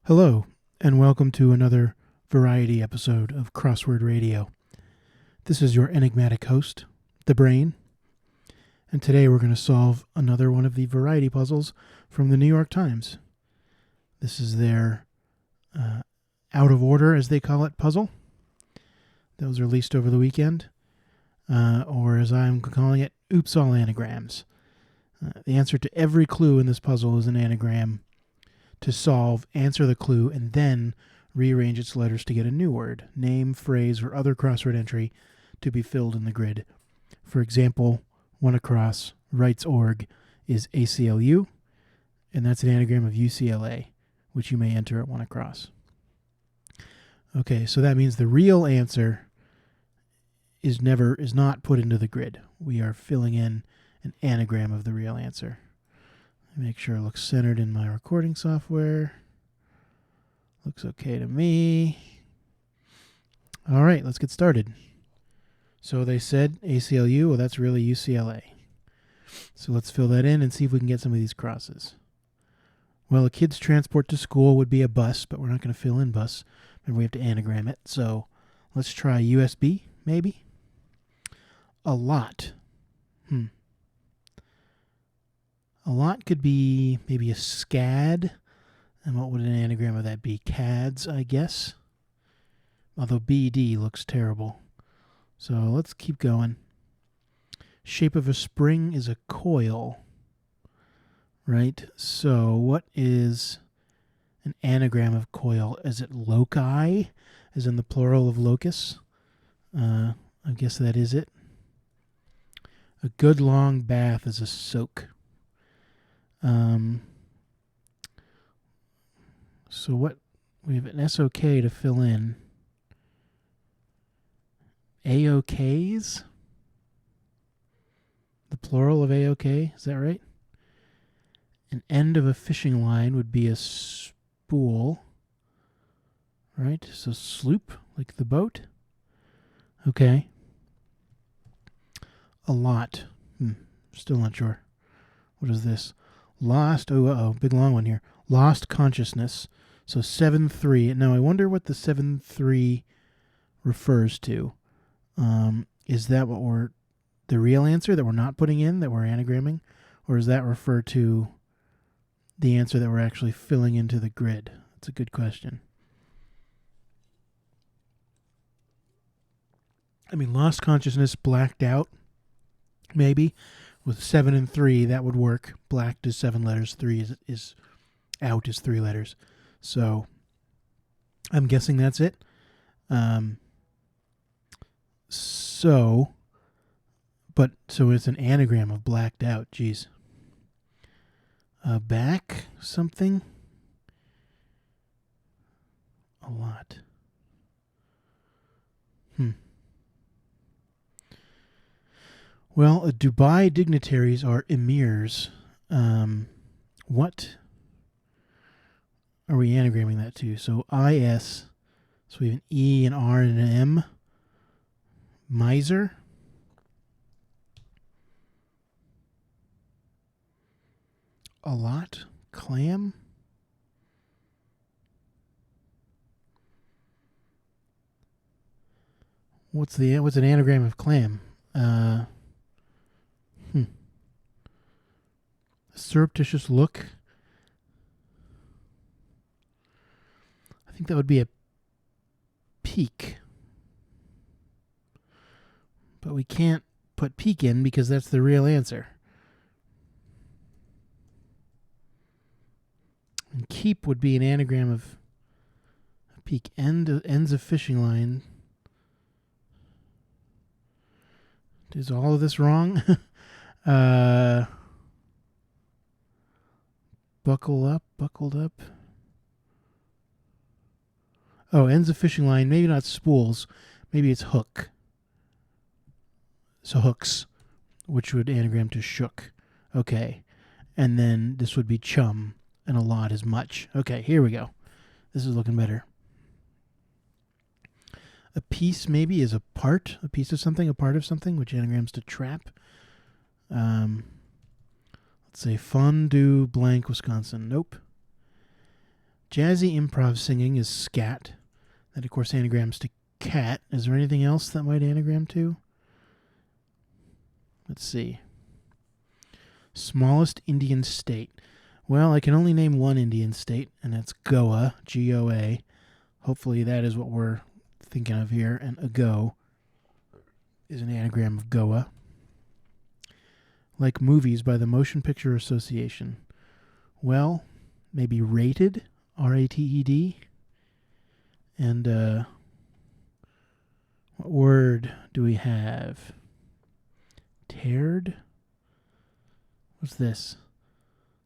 Hello, and welcome to another variety episode of Crossword Radio. This is your enigmatic host, The Brain, and today we're going to solve another one of the variety puzzles from the New York Times. This is their out of order, as they call it, puzzle that was released over the weekend, or as I'm calling it, Oops, all anagrams. The answer to every clue in this puzzle is an anagram. To solve, answer the clue, and then rearrange its letters to get a new word, name, phrase, or other crossword entry to be filled in the grid. For example, one across, Wrights org, is ACLU, and that's an anagram of UCLA, which you may enter at one across. Okay, so that means the real answer is not put into the grid. We are filling in an anagram of the real answer. Make sure it looks centered in my recording software. Looks okay to me. All right, let's get started. So they said ACLU, well, that's really UCLA. So let's fill that in and see if we can get some of these crosses. Well, a kid's transport to school would be a bus, but we're not going to fill in bus. Remember, we have to anagram it. So let's try USB, maybe. A lot. A lot could be maybe a SCAD. And what would an anagram of that be? CADS, I guess. Although BD looks terrible. So let's keep going. Shape of a spring is a coil. Right? So what is an anagram of coil? Is it loci? As in the plural of locus? I guess that is it. A good long bath is a soak. So what, we have an SOK to fill in. AOKs? The plural of AOK, is that right? An end of a fishing line would be a spool. Right? So sloop, like the boat. Okay. A lot. Still not sure. What is this? Lost, big long one here. Lost consciousness. So 7-3. Now I wonder what the 7-3 refers to. Is that what we're, the real answer that we're not putting in, that we're anagramming? Or does that refer to the answer that we're actually filling into the grid? That's a good question. I mean, lost consciousness, blacked out, maybe. With 7 and 3, that would work. Blacked is 7 letters. 3 is out is 3 letters. So I'm guessing that's it. So it's an anagram of blacked out. Geez. Back something. A lot. Well, Dubai dignitaries are emirs. What are we anagramming that to? So IS, so we have an E, an R, and an M. Miser. A lot. Clam. What's an anagram of clam? Surreptitious look. I think that would be a peak. But we can't put peak in because that's the real answer. And keep would be an anagram of a peak. Ends of fishing line. Is all of this wrong? Buckled up. Oh, ends of fishing line, maybe not spools, maybe it's hook. So hooks, which would anagram to shook. Okay. And then this would be chum, and a lot is much. Okay, here we go. This is looking better. A piece maybe is a piece of something, a part of something, which anagrams to trap. Let's say fondue blank, Wisconsin. Nope. Jazzy improv singing is scat. That, of course, anagrams to cat. Is there anything else that might anagram to? Let's see. Smallest Indian state. Well, I can only name one Indian state, and that's Goa, G-O-A. Hopefully that is what we're thinking of here. And ago is an anagram of Goa. Like movies by the Motion Picture Association. Well, maybe rated, R-A-T-E-D. And what word do we have? Teared? What's this?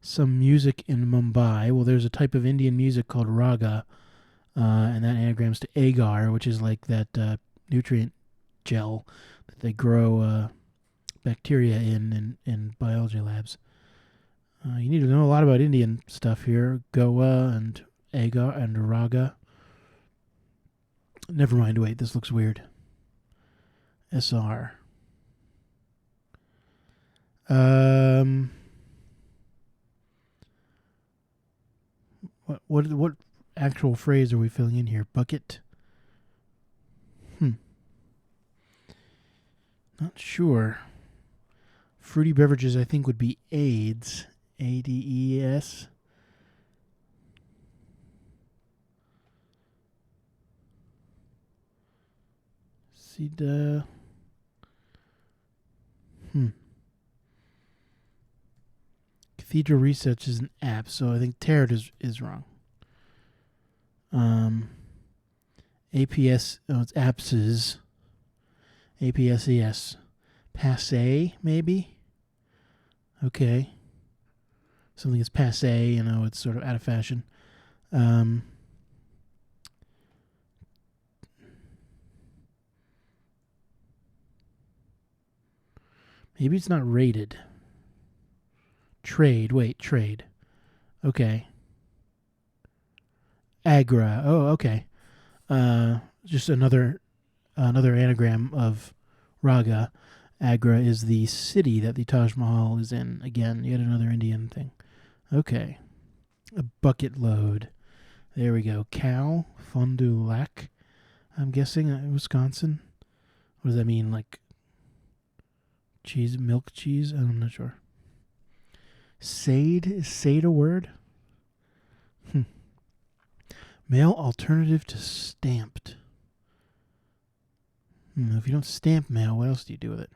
Some music in Mumbai. Well, there's a type of Indian music called raga, and that anagrams to agar, which is like that nutrient gel that they grow bacteria in biology labs. You need to know a lot about Indian stuff here. Goa and agar and raga. Never mind, wait, this looks weird. SR. What actual phrase are we filling in here? Bucket? Not sure. Fruity beverages, I think, would be AIDS. A-D-E-S. Sida. Cathedral Research is an app, so I think Tarot is wrong. APS, it's APSes. APSES. Passe, maybe? Okay. Something is passe, it's sort of out of fashion. Maybe it's not rated. Trade. Okay. Agra. Oh, okay. Just another anagram of raga. Agra is the city that the Taj Mahal is in. Again, yet another Indian thing. Okay. A bucket load. There we go. Cow. Fond du lac. I'm guessing Wisconsin. What does that mean? Like cheese, milk cheese? I'm not sure. Sade? Is sade a word? Male alternative to stamped. If you don't stamp mail, what else do you do with it?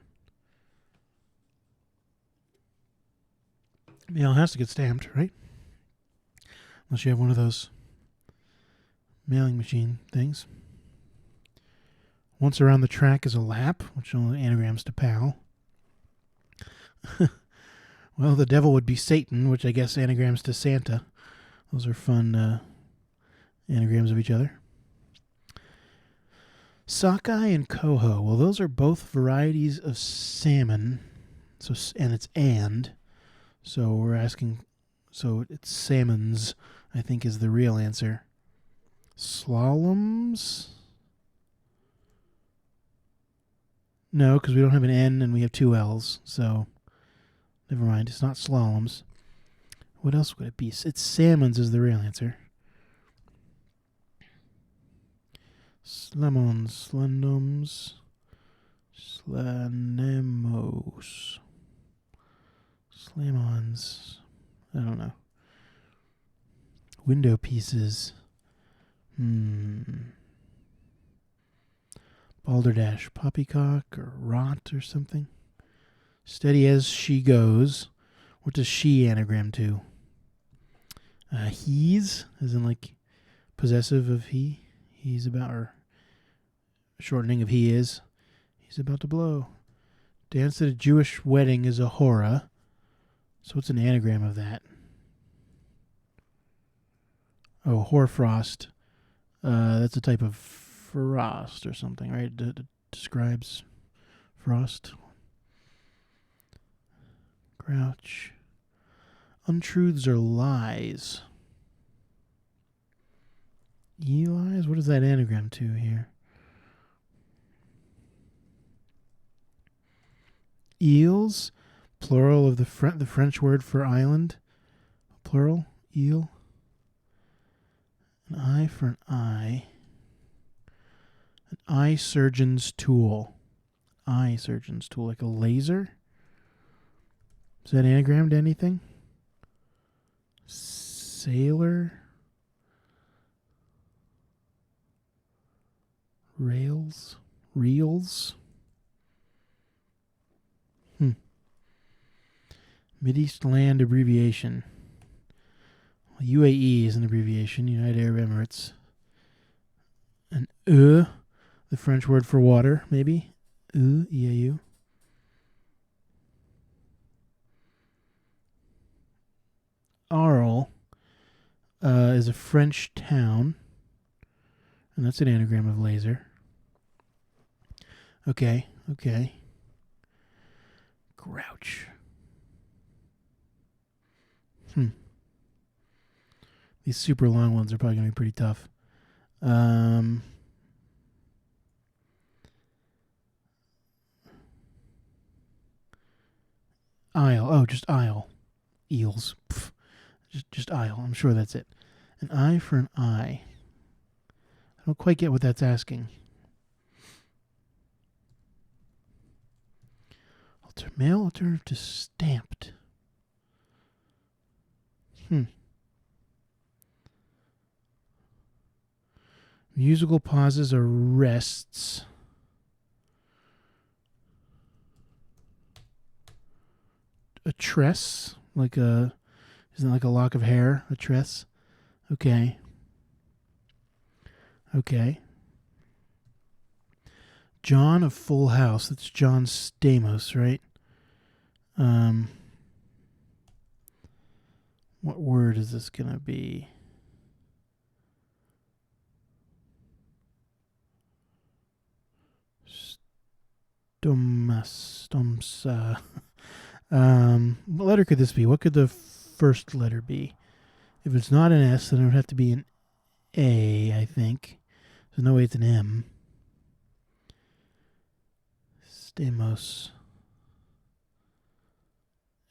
Mail has to get stamped, right? Unless you have one of those mailing machine things. Once around the track is a lap, which only anagrams to pal. Well, the devil would be Satan, which I guess anagrams to Santa. Those are fun anagrams of each other. Sockeye and coho. Well, those are both varieties of salmon. And it's and. So we're asking. So it's salmons, I think, is the real answer. Slaloms? No, because we don't have an N and we have two L's. So never mind. It's not slaloms. What else would it be? It's salmons is the real answer. Slamons, slendoms, slanemos, slamons. I don't know. Window pieces. Balderdash, poppycock or rot or something. Steady as she goes. What does she anagram to? He's, as in like possessive of he. He's about, or shortening of he is. He's about to blow. Dance at a Jewish wedding is a hora. So what's an anagram of that? Oh, hoarfrost. That's a type of frost or something, right? It describes frost. Grouch. Untruths are lies. Eli's? What is that anagram to here? Eels, plural of the French word for island. Plural, eel. An eye for an eye. An eye surgeon's tool. Eye surgeon's tool, like a laser? Is that anagram to anything? Sailor? Rails? Reels? Mideast Land abbreviation. Well, UAE is an abbreviation, United Arab Emirates. An the French word for water, maybe? EAU. Arles is a French town, and that's an anagram of laser. Okay. Grouch. These super long ones are probably going to be pretty tough. Isle. Oh, just isle. Eels. Pff. Just isle. I'm sure that's it. An eye for an eye. I don't quite get what that's asking. Male alternative to stamped. Musical pauses are rests. A tress, isn't it like a lock of hair? A tress. Okay. John of Full House. That's John Stamos, right? What word is this gonna be? Stomsa. What letter could this be? What could the first letter be? If it's not an S, then it would have to be an A, I think. There's no way it's an M. Stamos.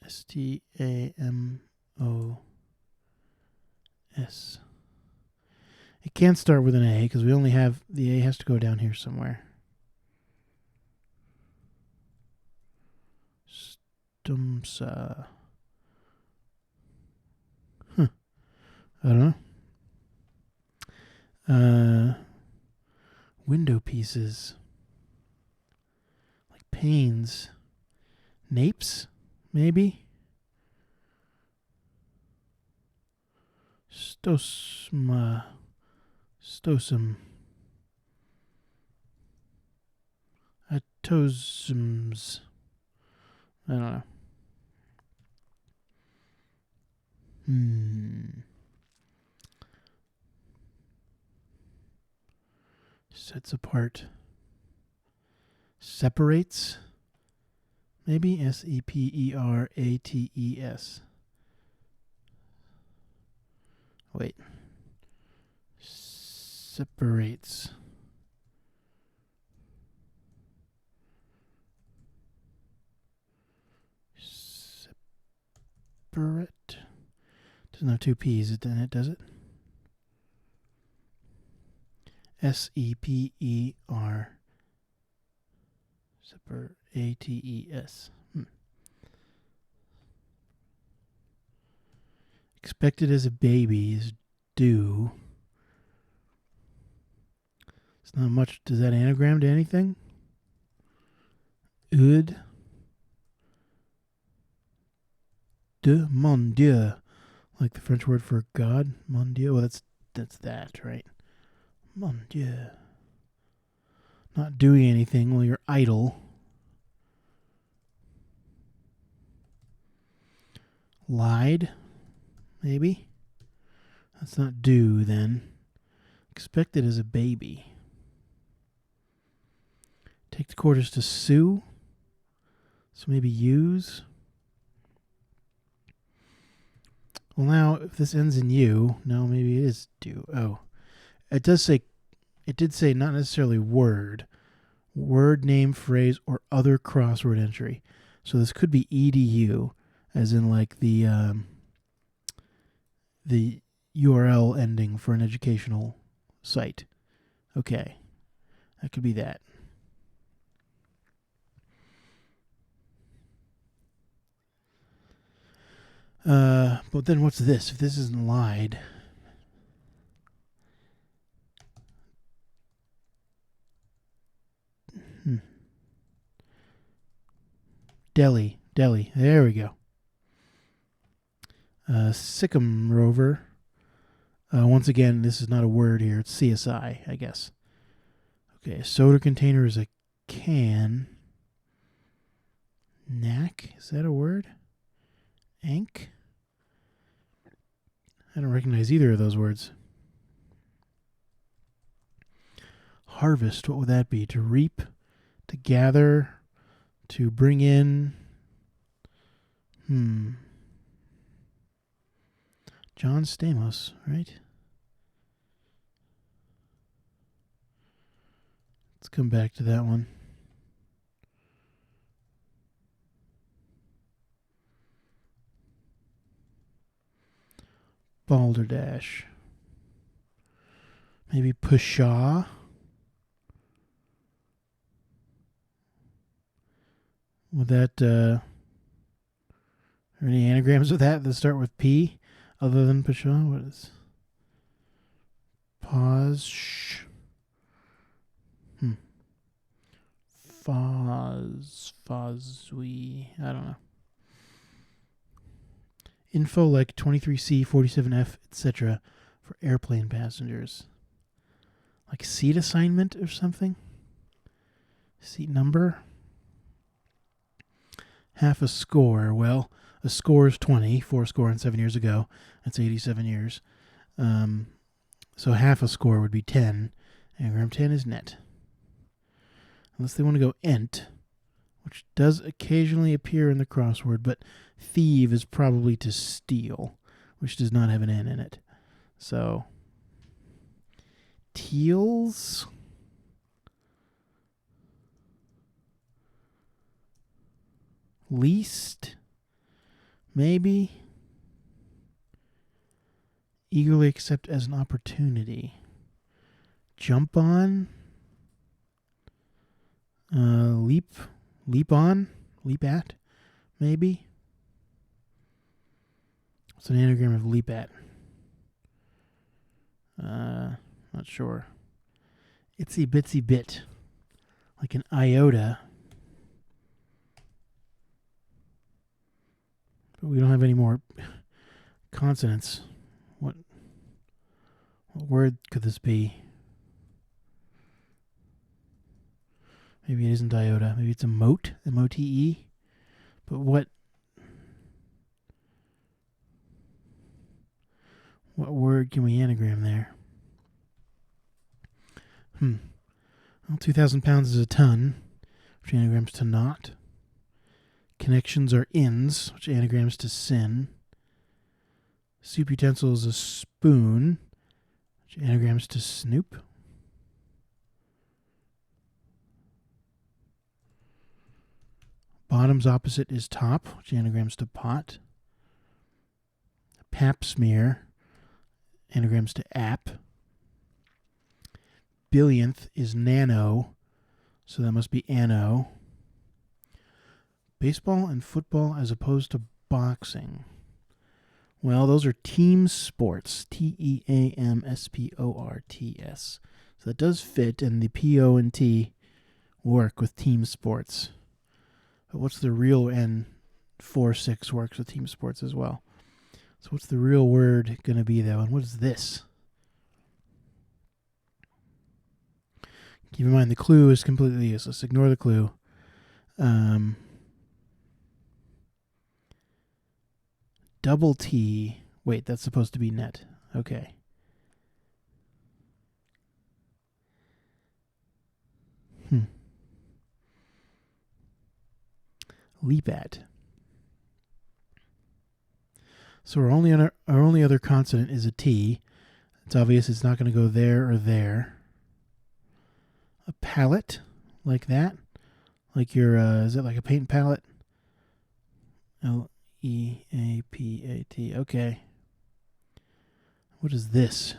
Stamos. It can't start with an A because we only have the A has to go down here somewhere. Stumsa. I don't know. Window pieces. Like panes. Napes, maybe? Stosum. Atosums. I don't know. Sets apart. Separates. Maybe Seperates. Wait. Separates. Separate. Doesn't have two P's in it, does it? Seper. Separates. Expected as a baby is due. It's not much. Does that anagram to anything? Ud. De mon Dieu. Like the French word for God. Mon Dieu. Well, that's that, right? Mon Dieu. Not doing anything while you're idle. Lied. Maybe. That's not do then. Expected as a baby. Take the quarters to sue. So maybe use. Well, now, if this ends in U, no, maybe it is do. Oh. It did say not necessarily word. Word, name, phrase, or other crossword entry. So this could be edu, as in like the URL ending for an educational site. Okay, that could be that. But then what's this? If this isn't lied. Delhi. There we go. Sikkim rover. Once again, this is not a word here. It's CSI, I guess. Okay, a soda container is a can. Knack? Is that a word? Ank? I don't recognize either of those words. Harvest, what would that be? To reap, to gather, to bring in. John Stamos, right? Let's come back to that one. Balderdash. Maybe Pshaw. Would that, are any anagrams with that start with P other than Pshaw? What is? Pause. Fozwy. I don't know. Info like 23C, 47F, etc. for airplane passengers. Like seat assignment or something? Seat number? Half a score. Well, a score is 20. 7 years ago. That's 87 years. So half a score would be 10. Anagram 10 is net. Unless they want to go ent, which does occasionally appear in the crossword, but thieve is probably to steal, which does not have an N in it. So, teals? Least? Maybe? Eagerly accept as an opportunity. Jump on? Leap on? Leap at? Maybe? What's an anagram of leap at? Not sure. Itsy bitsy bit. Like an iota. But we don't have any more consonants. What word could this be? Maybe it isn't iota. Maybe it's a mote, M-O-T-E. But what word can we anagram there? Well, 2,000 pounds is a ton, which anagrams to not. Connections are ins, which anagrams to sin. Soup utensil is a spoon, which anagrams to snoop. Bottom's opposite is top, which anagrams to pot. Pap smear, anagrams to app. Billionth is nano, so that must be anno. Baseball and football as opposed to boxing. Well, those are team sports. Teamsports. So that does fit, and the P-O and T work with team sports. But what's the real N46 works with team sports as well. So what's the real word going to be, though? And what is this? Keep in mind, the clue is completely useless. Ignore the clue. Double T. Wait, that's supposed to be net. Okay. Leap at. So our only other consonant is a T. It's obvious it's not going to go there or there. A palette, like that. Like your, is it like a paint palette? L-E-A-P-A-T. Okay. What is this?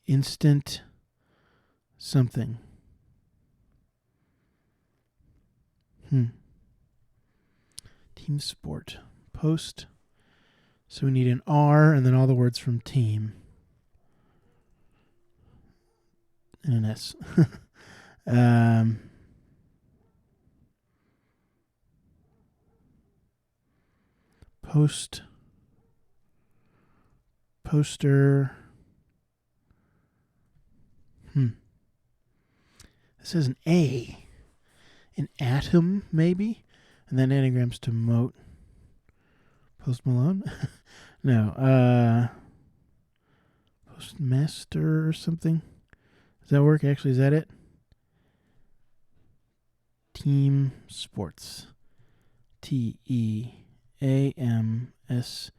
Instant something. Team sport. Post. So we need an R and then all the words from team. And an S. Poster. This is an A. An atom, maybe? And then anagrams to moat. Post Malone? No. Postmaster or something? Does that work? Actually, is that it? Team sports. TEAMSPORTS.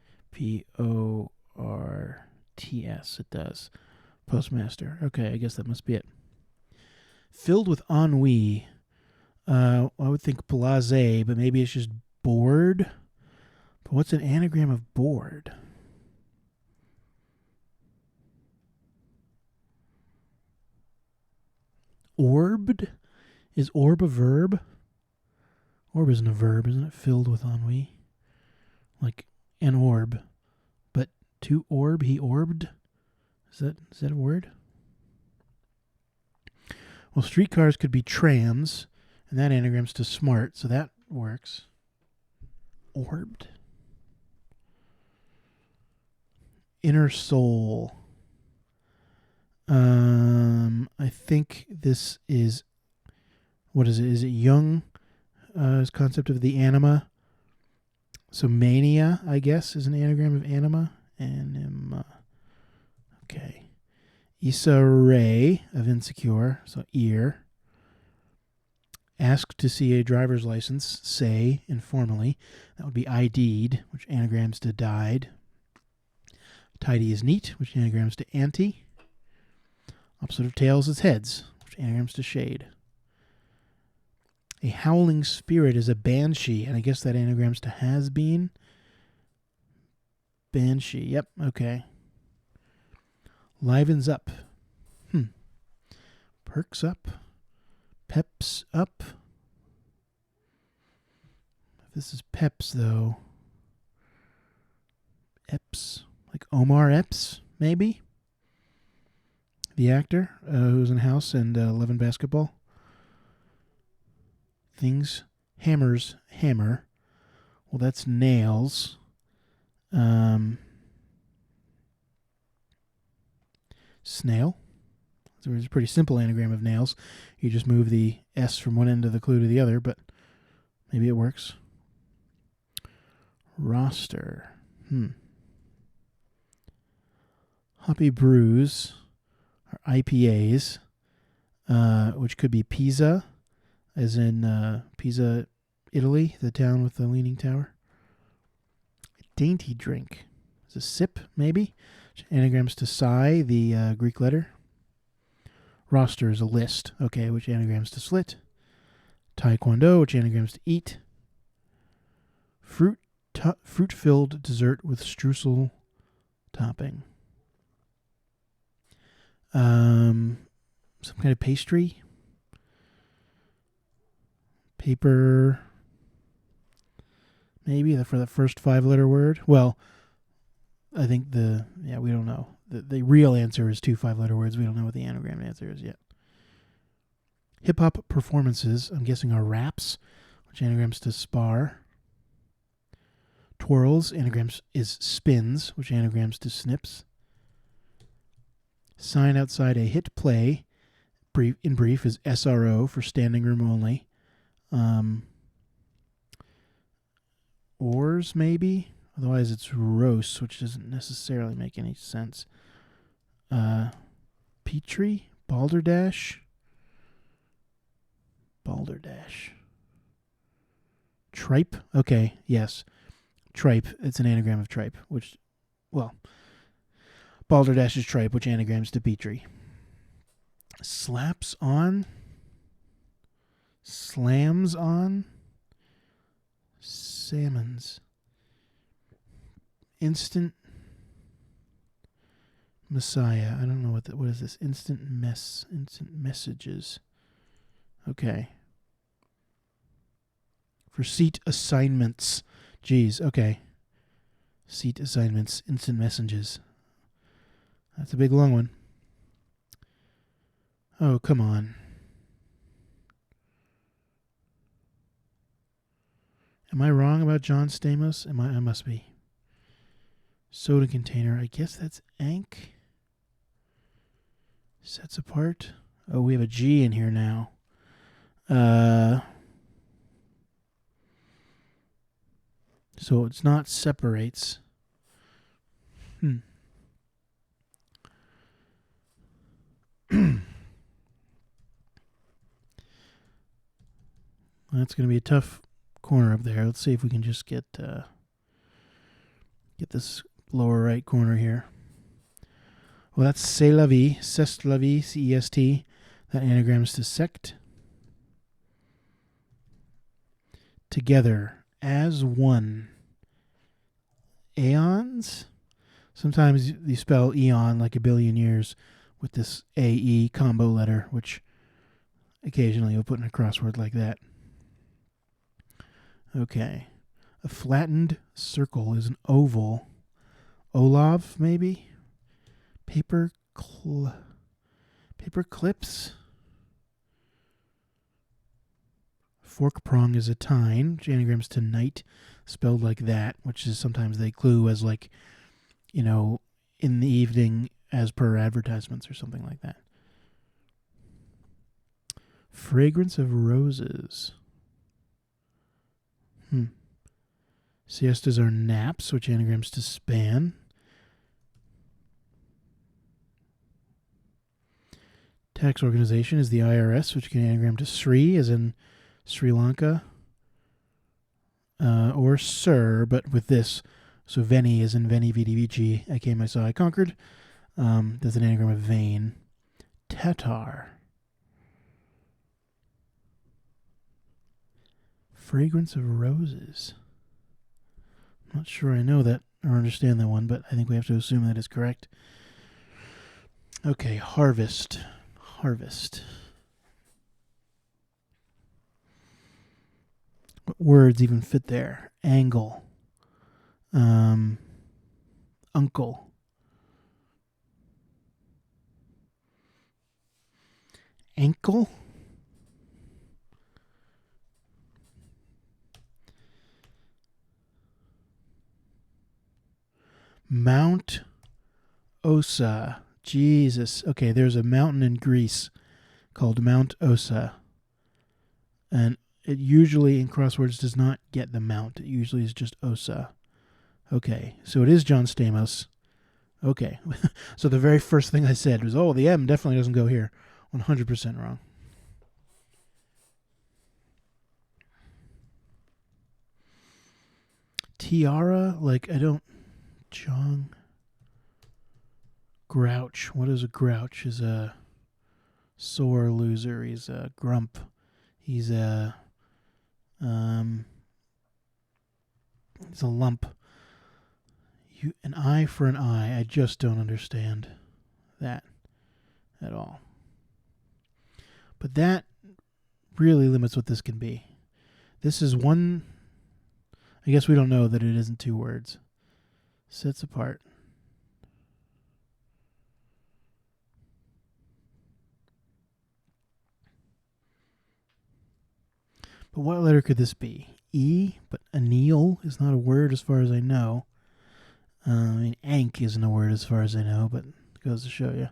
It does. Postmaster. Okay, I guess that must be it. Filled with ennui. I would think blasé, but maybe it's just bored. But what's an anagram of bored? Orbed? Is orb a verb? Orb isn't a verb, isn't it? Filled with ennui. Like an orb. But to orb, he orbed? Is that a word? Well, streetcars could be trams, and that anagrams to smart, so that works. Orbed? Inner soul. I think this is, what is it? Is it Jung? His concept of the anima. So mania, I guess, is an anagram of anima. Anima. Okay. Issa Rae of Insecure, so ear. Asked to see a driver's license, say, informally. That would be ID'd, which anagrams to died. Tidy is neat, which anagrams to anti. Opposite of tails is heads, which anagrams to shade. A howling spirit is a banshee, and I guess that anagrams to has been. Banshee, yep, okay. Livens up. Perks up. Peps up. If this is Peps, though. Epps. Like Omar Epps, maybe? The actor who was in House and Love and Basketball. Things. Hammers. Hammer. Well, that's nails. Snail. So it's a pretty simple anagram of nails. You just move the S from one end of the clue to the other, but maybe it works. Roster. Hoppy brews are IPAs, which could be Pisa, as in Pisa, Italy, the town with the leaning tower. A dainty drink. Is a sip, maybe? Which anagrams to psi, the Greek letter. Roster is a list, okay, which anagrams to slit. Taekwondo, which anagrams to eat. Fruit-filled dessert with streusel topping. Some kind of pastry. Paper. Maybe for the first 5-letter word. Well, I think we don't know. The real answer is 2 5-letter words. We don't know what the anagram answer is yet. Hip-hop performances, I'm guessing, are raps, which anagrams to spar. Twirls, anagrams is spins, which anagrams to snips. Sign outside a hit play, in brief, is SRO for standing room only. Oars, maybe? Otherwise, it's roast, which doesn't necessarily make any sense. Petrie? Balderdash? Tripe? Okay, yes. Tripe. It's an anagram of tripe, which, well, balderdash is tripe, which anagrams to Petrie. Slaps on? Slams on? Salmons. Instant Messiah. I don't know what is this? Instant messages. Okay. For seat assignments. Geez, okay. Seat assignments, instant messages. That's a big long one. Oh, come on. Am I wrong about John Stamos? I must be. Soda container. I guess that's Ank. Sets apart. Oh, we have a G in here now. So it's not separates. That's going to be a tough corner up there. Let's see if we can just get this lower right corner here. Well, that's c'est la vie, c'est la vie, C-E-S-T. That anagrams to sect. Together as one. Aeons? Sometimes you spell eon like a billion years with this A-E combo letter, which occasionally you'll put in a crossword like that. Okay. A flattened circle is an oval. Olav, maybe? Paper clips? Fork prong is a tine, which anagrams to night, spelled like that, which is sometimes they clue as like, in the evening as per advertisements or something like that. Fragrance of roses. Siestas are naps, which anagrams to span. Tax organization is the IRS, which can anagram to Sri, as in Sri Lanka. Or Sir, but with this. So Veni is in Veni, Vidi, Vici. I came, I saw, I conquered. That's an anagram of vain. Tatar. Fragrance of roses. I'm not sure I know that or understand that one, but I think we have to assume that is correct. Okay, harvest. Harvest. What words even fit there? Angle. Uncle. Ankle? Mount Ossa. Jesus. Okay, there's a mountain in Greece called Mount Ossa. And it usually in crosswords does not get the mount. It usually is just Ossa. Okay, so it is John Stamos. Okay. So the very first thing I said was, the M definitely doesn't go here. 100% wrong. Tiara? Jong. Grouch. What is a grouch? He's a sore loser. He's a grump. He's a lump. An eye for an eye. I just don't understand that at all. But that really limits what this can be. This is one. I guess we don't know that it isn't two words. Sets apart. But what letter could this be? E, but anneal is not a word as far as I know. Ank isn't a word as far as I know, but it goes to show you.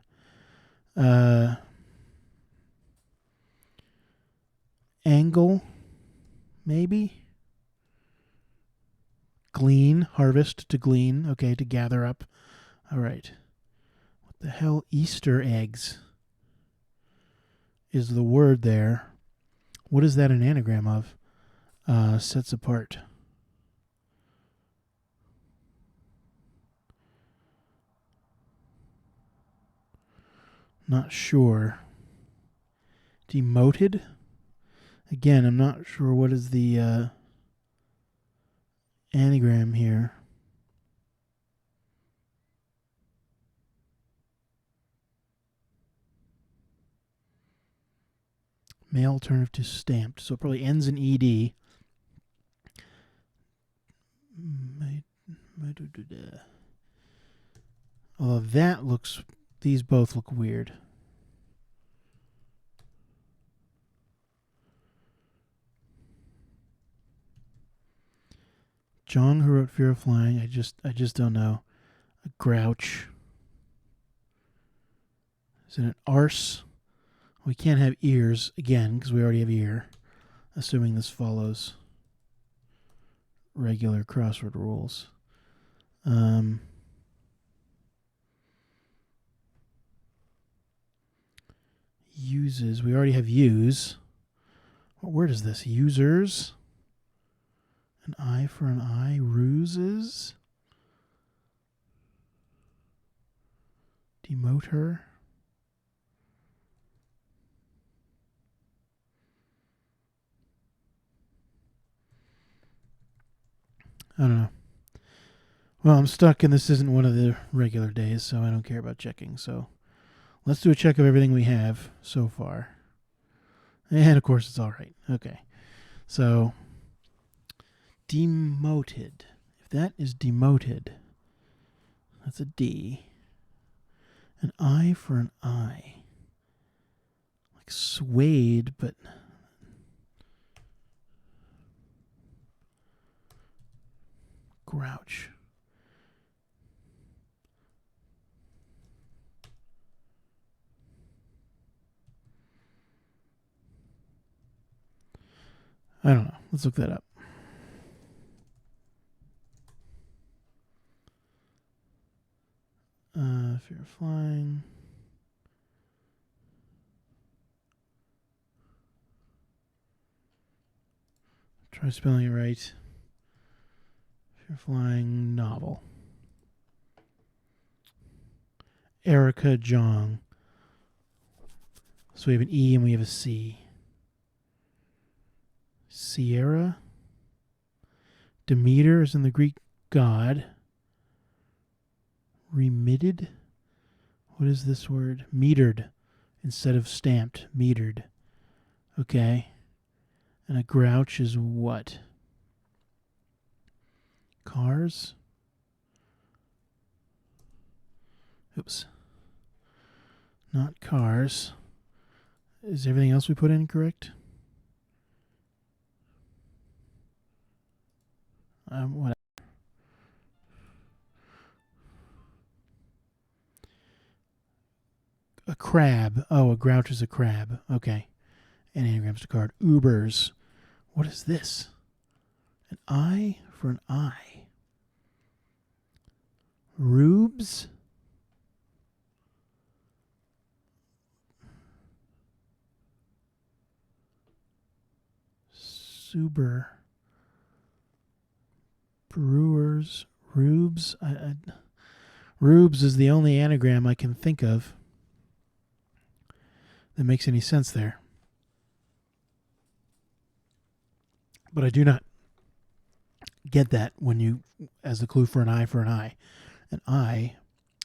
Angle, maybe? Glean, harvest, to glean. Okay, to gather up. All right. What the hell? Easter eggs is the word there. What is that an anagram of? Sets apart. Not sure. Demoted? Again, I'm not sure what is the anagram here. Male alternative to stamped. So it probably ends in ED. Although that looks... These both look weird. Jong, who wrote Fear of Flying. I just don't know. A grouch. Is it an arse? We can't have ears again because we already have ear. Assuming this follows regular crossword rules. Uses. We already have use. What word is this? Users. An eye for an eye. Ruses. Demote her. I don't know. Well, I'm stuck and this isn't one of the regular days, so I don't care about checking. So let's do a check of everything we have so far. And of course it's all right. Okay. So demoted. If that is demoted, that's a D. An eye for an eye. Like swayed, but... Grouch. I don't know. Let's look that up. Fear of flying. Try spelling it right. Fear of flying novel. Erica Jong. So we have an E and we have a C. Sierra. Demeter is in the Greek god. Remitted? What is this word? Metered instead of stamped. Metered. Okay. And a grouch is what? Cars? Oops. Not cars. Is everything else we put in correct? What? A crab. Oh, a grouch is a crab. Okay. And anagrams to card. Ubers. What is this? An eye for an eye. Rubes? Suber. Brewers. Rubes. Rubes is the only anagram I can think of that makes any sense there. But I do not get that when you, as the clue for an eye for an eye. An eye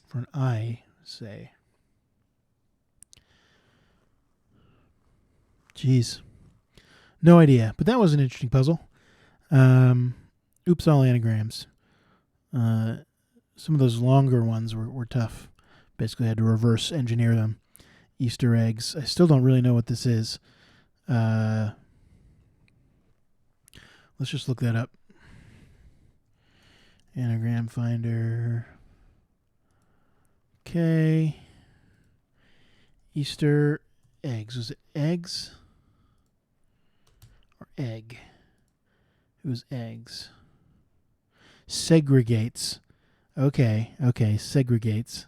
for an eye, say. Jeez. No idea. But that was an interesting puzzle. Oops, all anagrams. Some of those longer ones were tough. Basically had to reverse engineer them. Easter eggs. I still don't really know what this is. Let's just look that up. Anagram finder. Okay. Easter eggs. Was it eggs? Or egg? It was eggs. Segregates. Okay, segregates.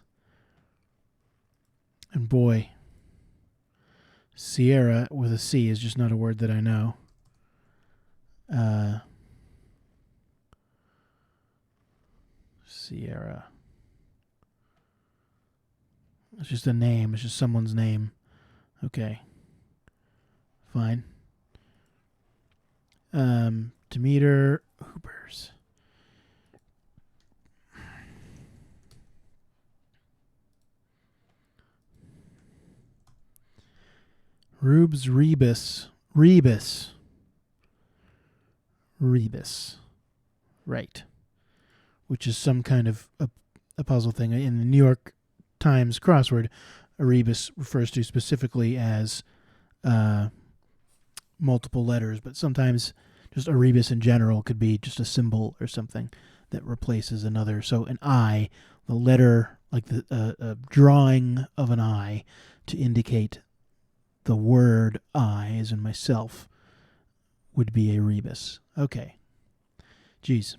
And boy, Sierra with a C is just not a word that I know. Sierra. It's just a name. It's just someone's name. Okay. Fine. Demeter Hoopers. Rubes rebus. Rebus. Rebus. Right. Which is some kind of a puzzle thing. In the New York Times crossword, a rebus refers to specifically as multiple letters, but sometimes just a rebus in general could be just a symbol or something that replaces another. So an I, the letter, like the drawing of an I to indicate the word I, as in myself, would be a rebus. Okay. Geez.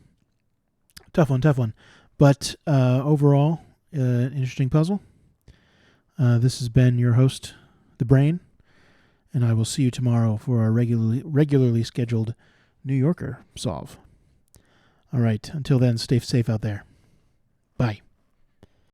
Tough one. But overall, interesting puzzle. This has been your host, The Brain, and I will see you tomorrow for our regularly scheduled New Yorker solve. All right, until then, stay safe out there. Bye.